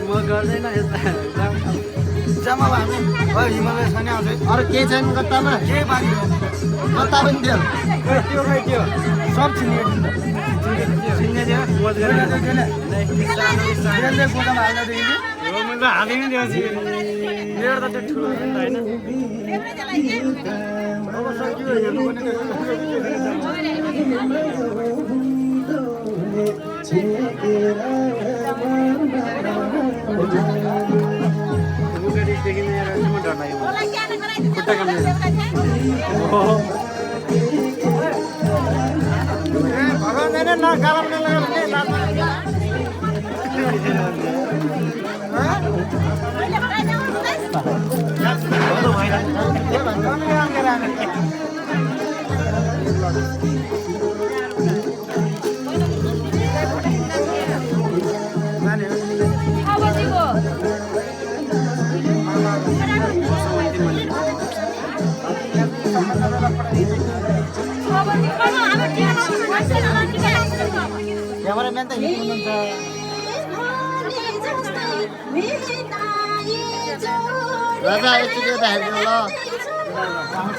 म गर्दैन यस्ता जम्मा भयो भने हिमालय छैन आउँछ अरू केही छैन गत्तामा केही बाँकी छैन गत्ता पनि थियो खै त्यो सब छिनियो छिन्ने थियो मोज गरेर त्यसले गोदामा हाल्नदेखि मैले हालिनै दिएपछि मेरो त त्यो ठुलो होइन अब सकियो हेर्नु पनि बुगाडीदेखि लिएर चाहिँ म डर लाग्यो खुट्टा काम्दैन भगवान छैन न गाला पनि लगायो भने लाजमा क्यामेराम्यान त हिट हुनुहुन्छ राजा एकचोटि यता हेर्नु ल